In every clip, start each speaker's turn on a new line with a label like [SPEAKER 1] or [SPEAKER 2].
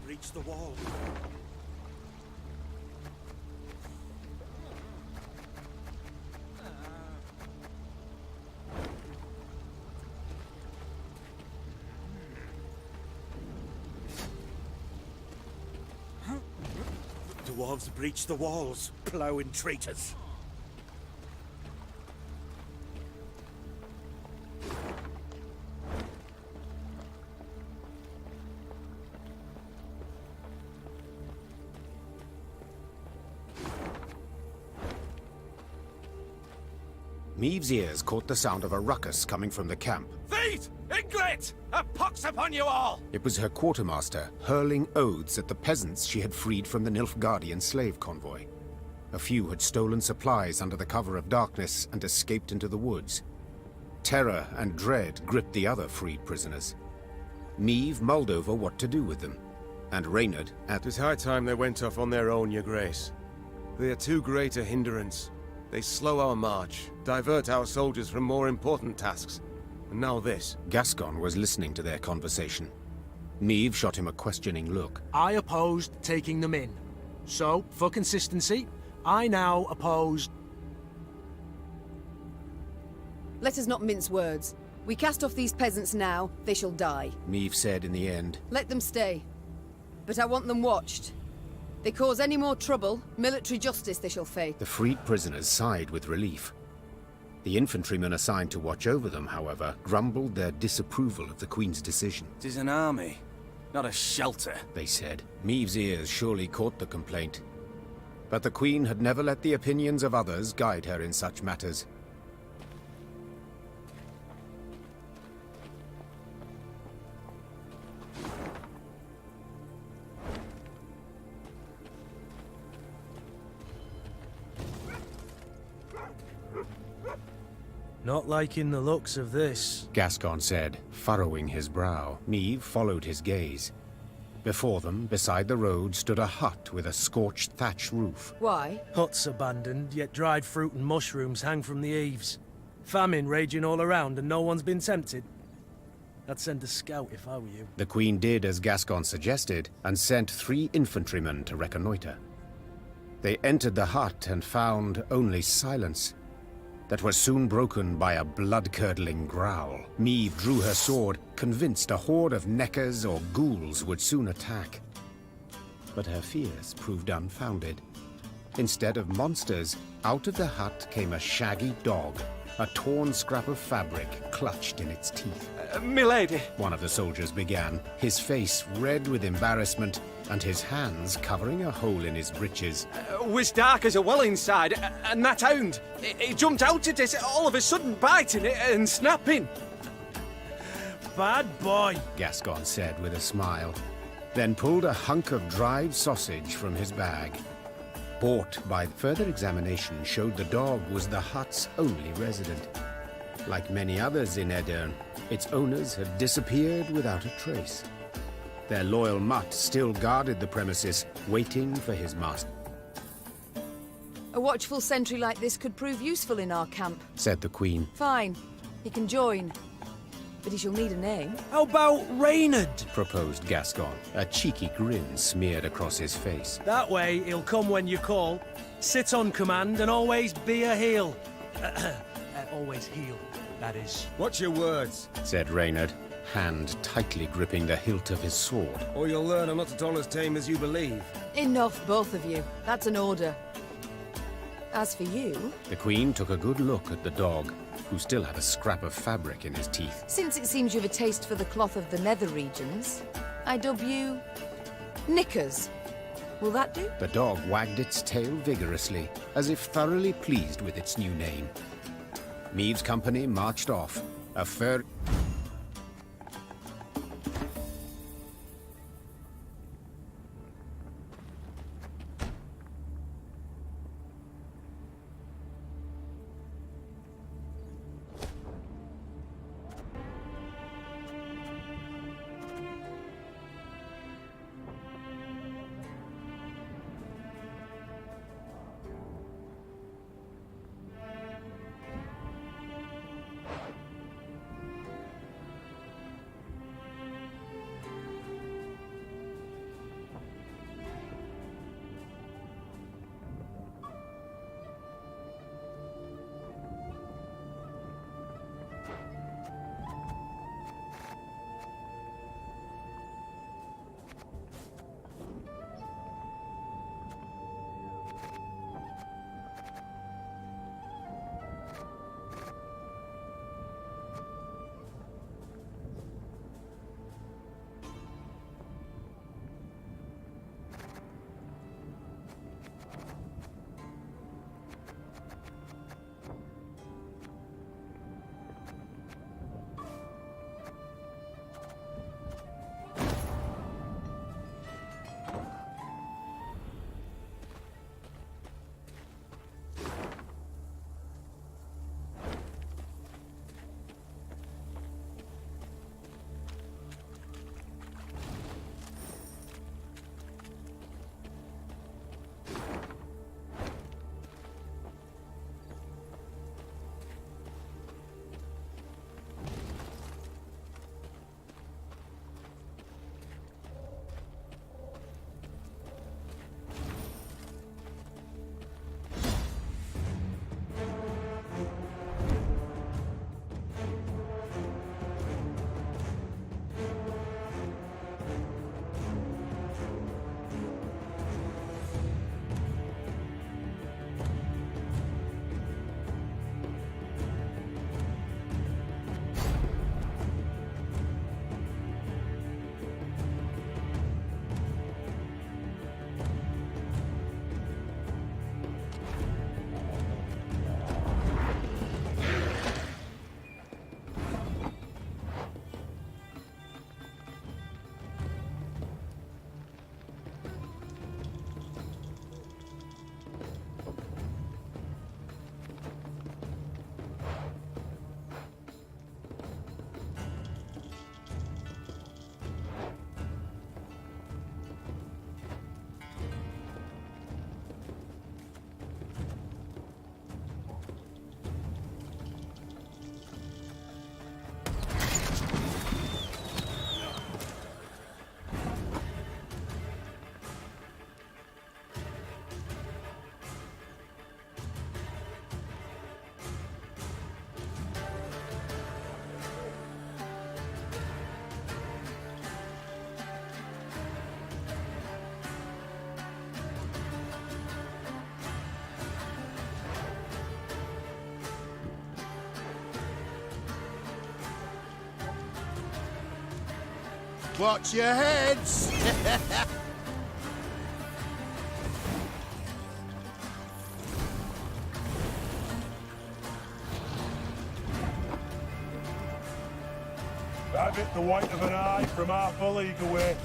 [SPEAKER 1] breached the wall. Dwarves breached the walls, ploughing traitors.
[SPEAKER 2] Meave's ears caught the sound of a ruckus coming from the camp.
[SPEAKER 1] Thieves! Inglet! A pox upon you all!
[SPEAKER 2] It was her quartermaster, hurling oaths at the peasants she had freed from the Nilfgaardian slave convoy. A few had stolen supplies under the cover of darkness and escaped into the woods. Terror and dread gripped the other freed prisoners. Meave mulled over what to do with them, and Reynard at—
[SPEAKER 3] "'Tis high time they went off on their own, your grace. They are too great a hindrance. They slow our march, divert our soldiers from more important tasks. And now this."
[SPEAKER 2] Gascon was listening to their conversation. Meave shot him a questioning look.
[SPEAKER 4] I opposed taking them in. So, for consistency, I now oppose...
[SPEAKER 5] Let us not mince words. We cast off these peasants now, they shall die.
[SPEAKER 2] Meave said in the end.
[SPEAKER 5] Let them stay. But I want them watched. They cause any more trouble, military justice they shall face.
[SPEAKER 2] The freed prisoners sighed with relief. The infantrymen assigned to watch over them, however, grumbled their disapproval of the Queen's decision.
[SPEAKER 1] "'Tis an army, not a shelter,"
[SPEAKER 2] they said. Meave's ears surely caught the complaint. But the Queen had never let the opinions of others guide her in such matters.
[SPEAKER 4] Not liking the looks of this.
[SPEAKER 2] Gascon said, furrowing his brow. Meave followed his gaze. Before them, beside the road, stood a hut with a scorched thatch roof.
[SPEAKER 5] Why?
[SPEAKER 4] Huts abandoned, yet dried fruit and mushrooms hang from the eaves. Famine raging all around and no one's been tempted. I'd send a scout if I were you.
[SPEAKER 2] The Queen did as Gascon suggested, and sent 3 infantrymen to reconnoiter. They entered the hut and found only silence. That was soon broken by a blood-curdling growl. Meave drew her sword, convinced a horde of neckers or ghouls would soon attack. But her fears proved unfounded. Instead of monsters, out of the hut came a shaggy dog, a torn scrap of fabric clutched in its teeth.
[SPEAKER 1] "Milady!"
[SPEAKER 2] One of the soldiers began, his face red with embarrassment and his hands covering a hole in his breeches.
[SPEAKER 1] "Was dark as a well inside, and that hound, it jumped out at us all of a sudden, biting it and snapping."
[SPEAKER 4] Bad boy,
[SPEAKER 2] Gascon said with a smile, then pulled a hunk of dried sausage from his bag. Bought by further examination showed the dog was the hut's only resident. Like many others in Aedirn, its owners had disappeared without a trace. Their loyal mutt still guarded the premises, waiting for his master.
[SPEAKER 5] A watchful sentry like this could prove useful in our camp.
[SPEAKER 2] Said the Queen.
[SPEAKER 5] Fine. He can join. But he shall need a name.
[SPEAKER 4] how about Reynard?
[SPEAKER 2] Proposed Gascon. A cheeky grin smeared across his face.
[SPEAKER 4] That way he'll come when you call, sit on command and always be a heel. Always heel, that is.
[SPEAKER 3] "Watch your words,
[SPEAKER 2] Said Reynard, hand tightly gripping the hilt of his sword.
[SPEAKER 3] or you'll learn I'm not at all as tame as you believe."
[SPEAKER 5] Enough, both of you. That's an order. As for you,
[SPEAKER 2] The Queen took a good look at the dog, who still had a scrap of fabric in his teeth.
[SPEAKER 5] since it seems you've a taste for the cloth of the nether regions, I dub you... Knickers. Will that do?
[SPEAKER 2] The dog wagged its tail vigorously, as if thoroughly pleased with its new name. Meave's company marched off, a fur...
[SPEAKER 6] Watch your heads!
[SPEAKER 7] That bit the white of an eye from half a league away.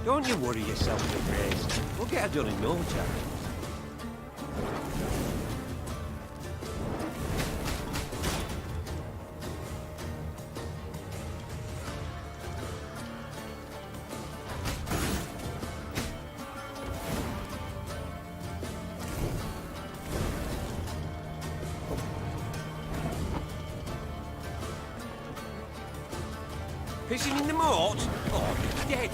[SPEAKER 8] Don't you worry yourself, Grace. We'll get her done in no time. Fishing in the moat? Oh, you're dead.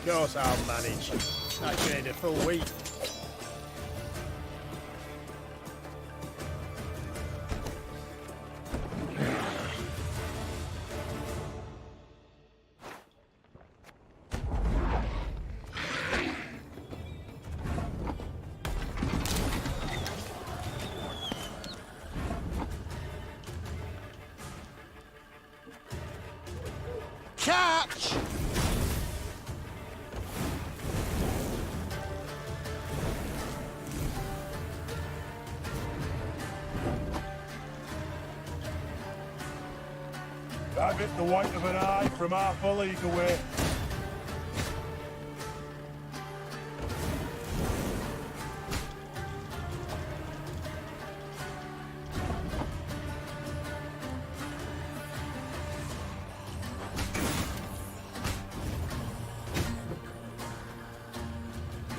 [SPEAKER 6] Of course I'll manage. I trained a full week. Catch!
[SPEAKER 7] That bit the white of an eye from half a league away.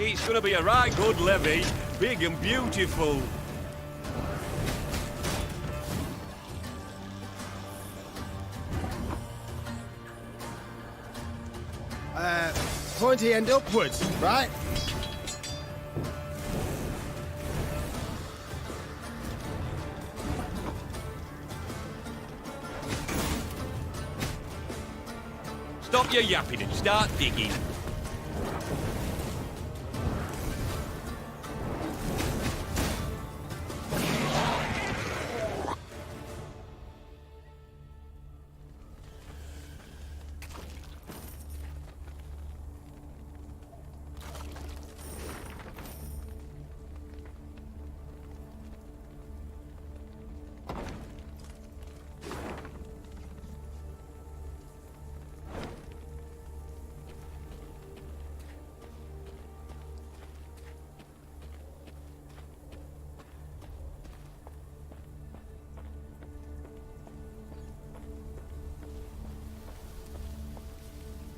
[SPEAKER 8] It's gonna be a right good levy, big and beautiful.
[SPEAKER 6] Pointy end upwards, right?
[SPEAKER 8] Stop your yapping and start digging.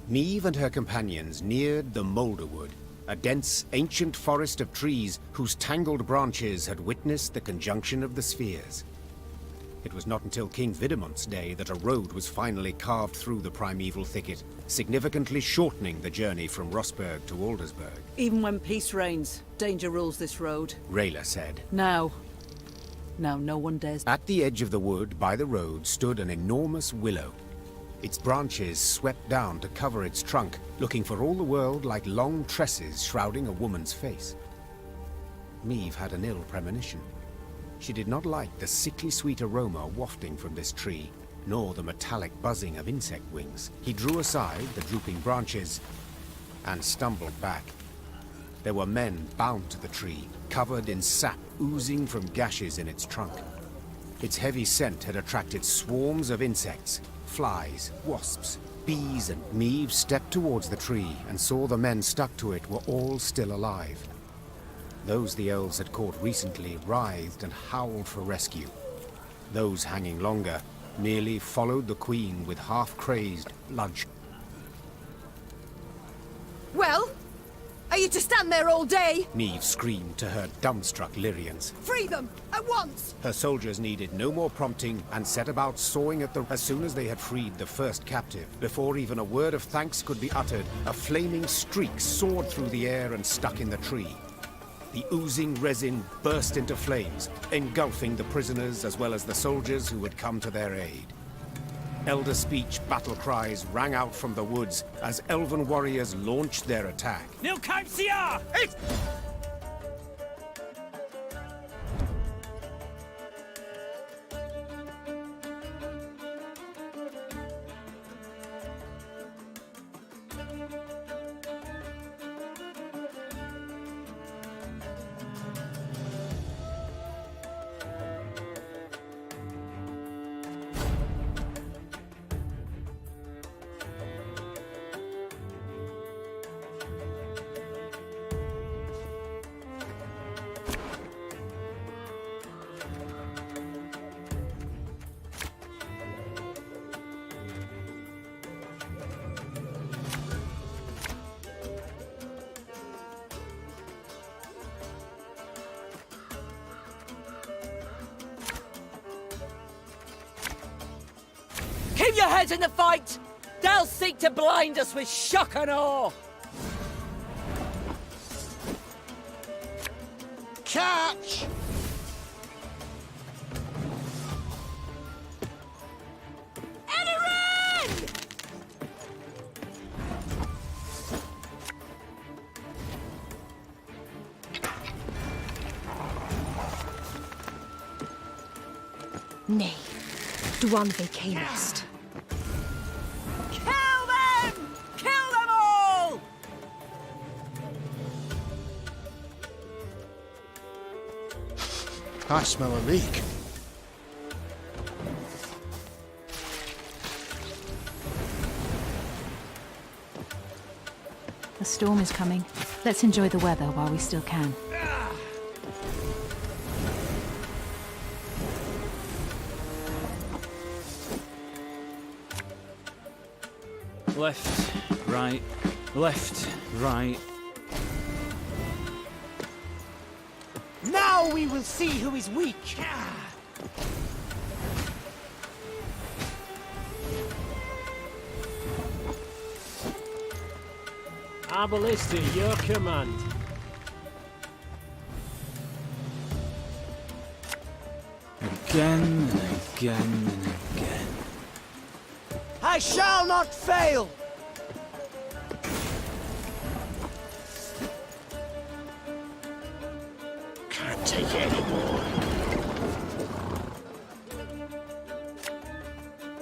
[SPEAKER 2] Meve and her companions neared the Moulderwood, a dense, ancient forest of trees whose tangled branches had witnessed the conjunction of the spheres. It was not until King Vidamont's day that a road was finally carved through the primeval thicket, significantly shortening the journey from Rossburg to Aldersburg.
[SPEAKER 9] Even when peace reigns, danger rules this road.
[SPEAKER 2] Rayla said.
[SPEAKER 9] Now no one dares.
[SPEAKER 2] At the edge of the wood by the road stood an enormous willow. Its branches swept down to cover its trunk, looking for all the world like long tresses shrouding a woman's face. Meve had an ill premonition. She did not like the sickly sweet aroma wafting from this tree, nor the metallic buzzing of insect wings. He drew aside the drooping branches and stumbled back. There were men bound to the tree, covered in sap oozing from gashes in its trunk. Its heavy scent had attracted swarms of insects, flies, wasps, bees, and Meve stepped towards the tree and saw the men stuck to it were all still alive. Those the elves had caught recently writhed and howled for rescue. Those hanging longer merely followed the queen with half-crazed blood.
[SPEAKER 5] Well, are you need to stand there all day!
[SPEAKER 2] Neve screamed to her dumbstruck Lyrians.
[SPEAKER 5] Free them! At once!
[SPEAKER 2] Her soldiers needed no more prompting and set about sawing at them. As soon as they had freed the first captive, before even a word of thanks could be uttered, a flaming streak soared through the air and stuck in the tree. The oozing resin burst into flames, engulfing the prisoners as well as the soldiers who had come to their aid. Elder speech battle cries rang out from the woods as elven warriors launched their attack.
[SPEAKER 8] Nil Kaipsia!
[SPEAKER 9] Keep your heads in the fight! They'll seek to blind us with shock and awe!
[SPEAKER 6] Catch!
[SPEAKER 5] Aedirn! Nay, Duanve Caelist.
[SPEAKER 9] Kill them! Kill them all!
[SPEAKER 6] I smell a leak.
[SPEAKER 10] A storm is coming. Let's enjoy the weather while we still can.
[SPEAKER 8] Left, right, left, right.
[SPEAKER 6] Now we will see who is weak.
[SPEAKER 11] Our ballista, your command.
[SPEAKER 8] Again and again and again.
[SPEAKER 6] I shall not fail! Can't take it anymore.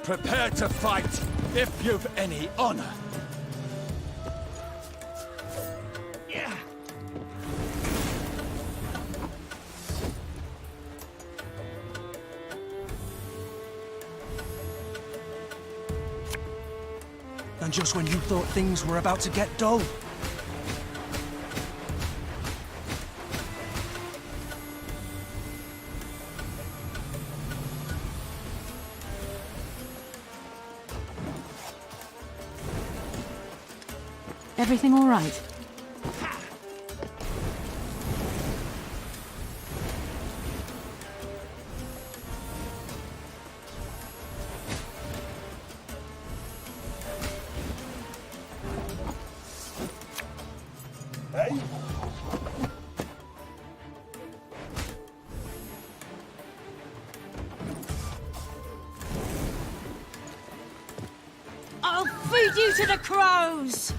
[SPEAKER 1] Prepare to fight, if you've any honor.
[SPEAKER 4] And just when you thought things were about to get dull.
[SPEAKER 10] Everything all right?
[SPEAKER 9] I'll feed you to the crows!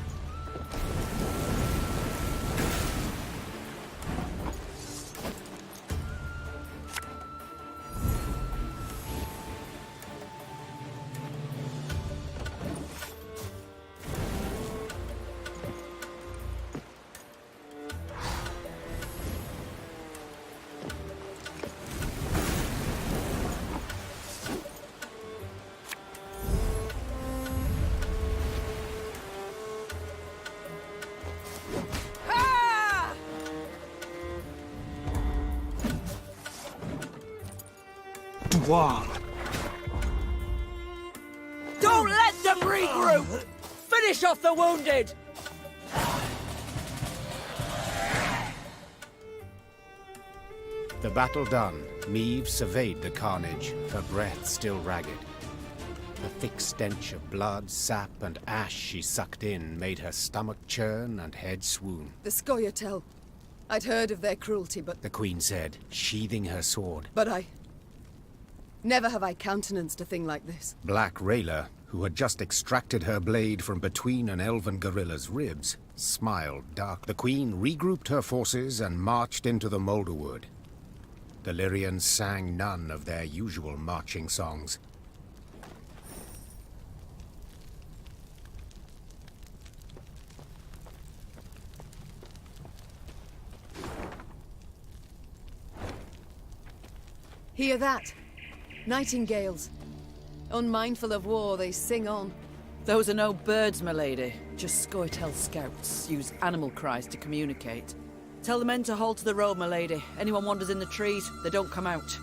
[SPEAKER 9] Don't let them regroup! Finish off the wounded!
[SPEAKER 2] The battle done, Meve surveyed the carnage, her breath still ragged. The thick stench of blood, sap, and ash she sucked in made her stomach churn and head swoon.
[SPEAKER 5] The Scoia'tael. I'd heard of their cruelty, but...
[SPEAKER 2] The Queen said, sheathing her sword.
[SPEAKER 5] But never have I countenanced a thing like this.
[SPEAKER 2] Black Rayla, who had just extracted her blade from between an elven gorilla's ribs, smiled dark. The Queen regrouped her forces and marched into the Moulderwood. The Lyrians sang none of their usual marching songs.
[SPEAKER 5] Hear that? Nightingales. Unmindful of war, they sing on.
[SPEAKER 9] Those are no birds, my lady. Just Scoia'tael scouts use animal cries to communicate. Tell the men to hold to the road, my lady. Anyone wanders in the trees, they don't come out.